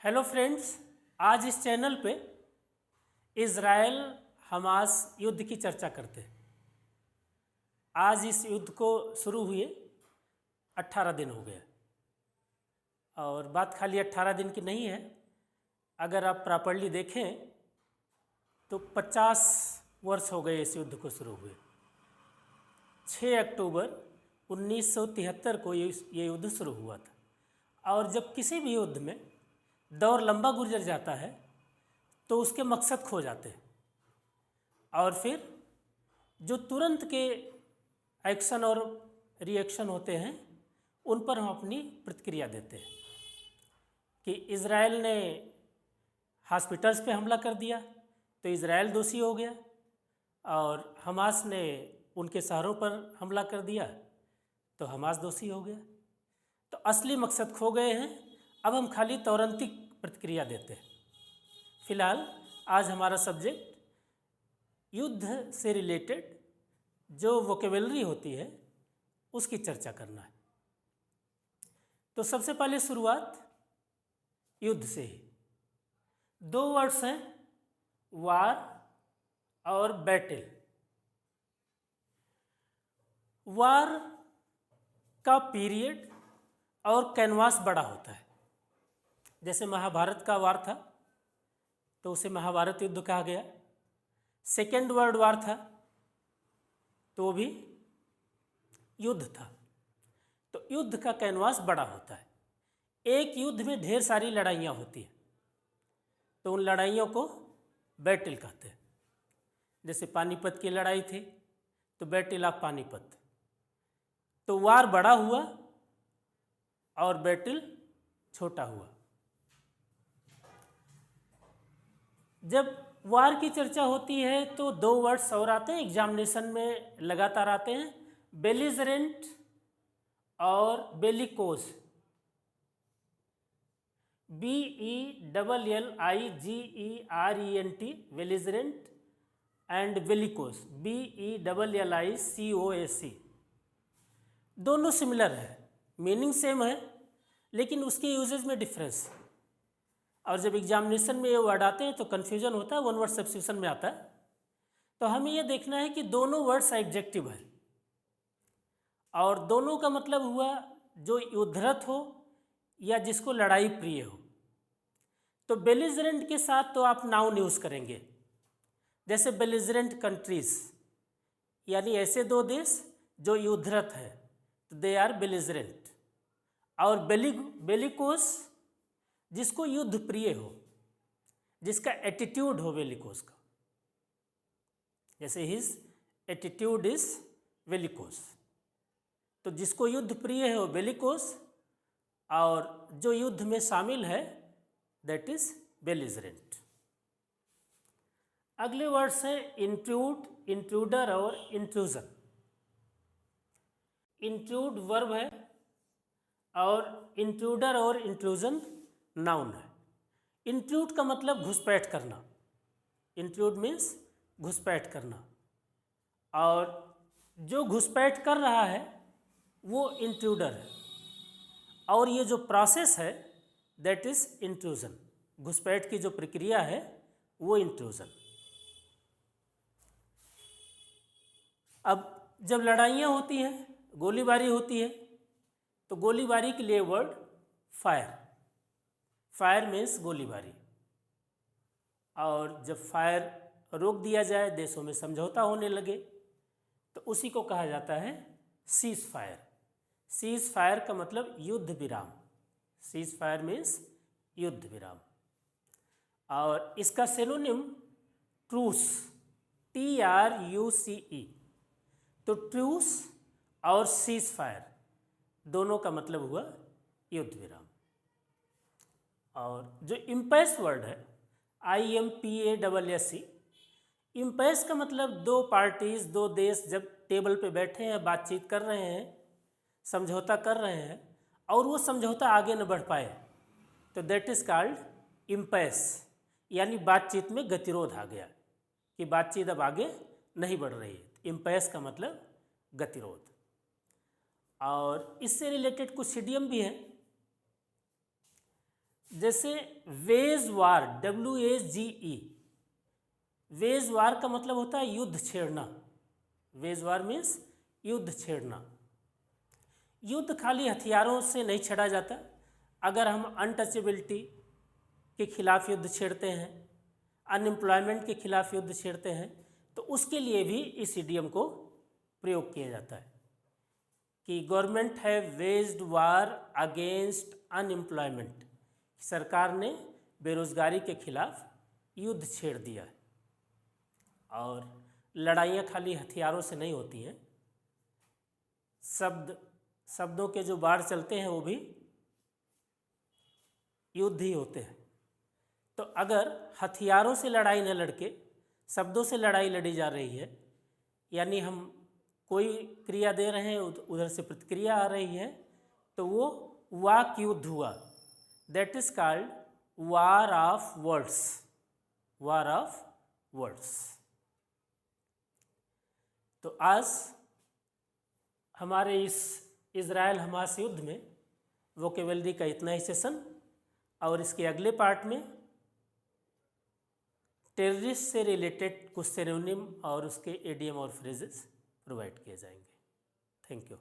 Hello friends, आज इस channel पे इज़राइल हमास युद्ध की चर्चा करते हैं। आज इस युद्ध को शुरू हुए 18 दिन हो गए और बात खाली 18 दिन की नहीं है। अगर आप प्रॉपर्ली देखें तो 50 वर्ष हो गए इस युद्ध को शुरू हुए। 6 अक्टूबर 1973 को ये युद्ध शुरू हुआ था और जब किसी भी युद्ध में दौर लंबा गुजर जाता है तो उसके मकसद खो जाते हैं और फिर जो तुरंत के एक्शन और रिएक्शन होते हैं उन पर हम अपनी प्रतिक्रिया देते हैं कि इज़राइल ने हॉस्पिटल्स पे हमला कर दिया तो इज़राइल दोषी हो गया और हमास ने उनके शहरों पर हमला कर दिया तो हमास दोषी हो गया। तो असली मकसद खो गए हैं, अब हम खाली तौरंतिक प्रतिक्रिया देते हैं। फिलहाल आज हमारा सब्जेक्ट युद्ध से रिलेटेड जो वोकेबलरी होती है उसकी चर्चा करना है। तो सबसे पहले शुरुआत युद्ध से ही। दो वर्ड्स हैं, वार और बैटल। वार का पीरियड और कैनवास बड़ा होता है। जैसे महाभारत का वार था तो उसे महाभारत युद्ध कहा गया। सेकेंड वर्ल्ड वार था तो वो भी युद्ध था। तो युद्ध का कैनवास बड़ा होता है। एक युद्ध में ढेर सारी लड़ाइयाँ होती हैं तो उन लड़ाइयों को बैटल कहते हैं। जैसे पानीपत की लड़ाई थी तो बैटल ऑफ पानीपत। तो वार बड़ा हुआ और बैटल छोटा हुआ। जब वार की चर्चा होती है तो दो वर्ड्स और आते हैं, एग्जामिनेशन में लगातार आते हैं, बेलिजरेंट और bellicose. BELLIGERENT belligerent and bellicose BELLICOAC। दोनों सिमिलर है, मीनिंग सेम है लेकिन उसके यूजेज में डिफरेंस। और जब एग्जामिनेशन में ये वर्ड आते हैं तो कन्फ्यूजन होता है, वन वर्ड सब्स्टिट्यूशन में आता है। तो हमें ये देखना है कि दोनों वर्ड्स एडजेक्टिव है और दोनों का मतलब हुआ जो युद्धरत हो या जिसको लड़ाई प्रिय हो। तो बेलिजरेंट के साथ तो आप नाउन यूज करेंगे, जैसे बेलिजरेंट कंट्रीज यानी ऐसे दो देश जो युद्धरत है तो दे आर बेलिजरेंट। और बेलिकोस जिसको युद्ध प्रिय हो, जिसका एटीट्यूड हो बेलिकोस का, जैसे हिज एटीट्यूड इज बेलिकोस। तो जिसको युद्ध प्रिय हो बेलिकोस और जो युद्ध में शामिल है दैट इज बेलिजरेंट। अगले वर्ड्स हैं इंट्रूड, इंट्रूडर और इंट्रूजन। इंट्रूड वर्ब है और इंट्रूडर और इंट्रूजन नाउन है। इंट्रूड का मतलब घुसपैठ करना, इंट्रूड मीन्स घुसपैठ करना, और जो घुसपैठ कर रहा है वो इंट्रूडर है और ये जो प्रोसेस है दैट इज इंट्रूजन। घुसपैठ की जो प्रक्रिया है वो इंट्रूजन। अब जब लड़ाइयाँ होती हैं, गोलीबारी होती है तो गोलीबारी के लिए वर्ड फायर। फायर मीन्स गोलीबारी। और जब फायर रोक दिया जाए, देशों में समझौता होने लगे तो उसी को कहा जाता है सीज फायर। सीज फायर का मतलब युद्ध विराम। सीज फायर मीन्स युद्ध विराम। और इसका सिनोनिम ट्रूस, TRUCE। तो ट्रूस और सीज फायर दोनों का मतलब हुआ युद्ध विराम। और जो इम्पैस वर्ड है IMPASSE, इम्पैस का मतलब दो पार्टीज, दो देश जब टेबल पे बैठे हैं, बातचीत कर रहे हैं, समझौता कर रहे हैं और वो समझौता आगे न बढ़ पाए तो दैट इज कॉल्ड इम्पैस। यानी बातचीत में गतिरोध आ गया कि बातचीत अब आगे नहीं बढ़ रही है। इम्पैस का मतलब गतिरोध। और इससे रिलेटेड कुछ इडियम भी हैं। जैसे वेज वार, WAGE, वेज वार का मतलब होता है युद्ध छेड़ना। वेज वार मीन्स युद्ध छेड़ना। युद्ध खाली हथियारों से नहीं छेड़ा जाता। अगर हम अनटचेबिलिटी के खिलाफ युद्ध छेड़ते हैं, अनएम्प्लॉयमेंट के खिलाफ युद्ध छेड़ते हैं, तो उसके लिए भी इस इडियम को प्रयोग किया जाता है कि government have waged war against unemployment. सरकार ने बेरोजगारी के खिलाफ युद्ध छेड़ दिया है। और लड़ाइयाँ खाली हथियारों से नहीं होती हैं, शब्दों के जो बाढ़ चलते हैं वो भी युद्ध ही होते हैं। तो अगर हथियारों से लड़ाई न लड़के शब्दों से लड़ाई लड़ी जा रही है, यानी हम कोई क्रिया दे रहे हैं, उधर से प्रतिक्रिया आ रही है, तो वो वाक युद्ध हुआ। That is called war of words. War of words. तो आज हमारे इस इजराइल हमास युद्ध में वोकेबलरी का इतना ही सेशन, और इसके अगले पार्ट में टेररिस्ट से रिलेटेड कुछ सिनोनिम और उसके एडियम और फ्रेजेस प्रोवाइड किए जाएंगे। Thank you.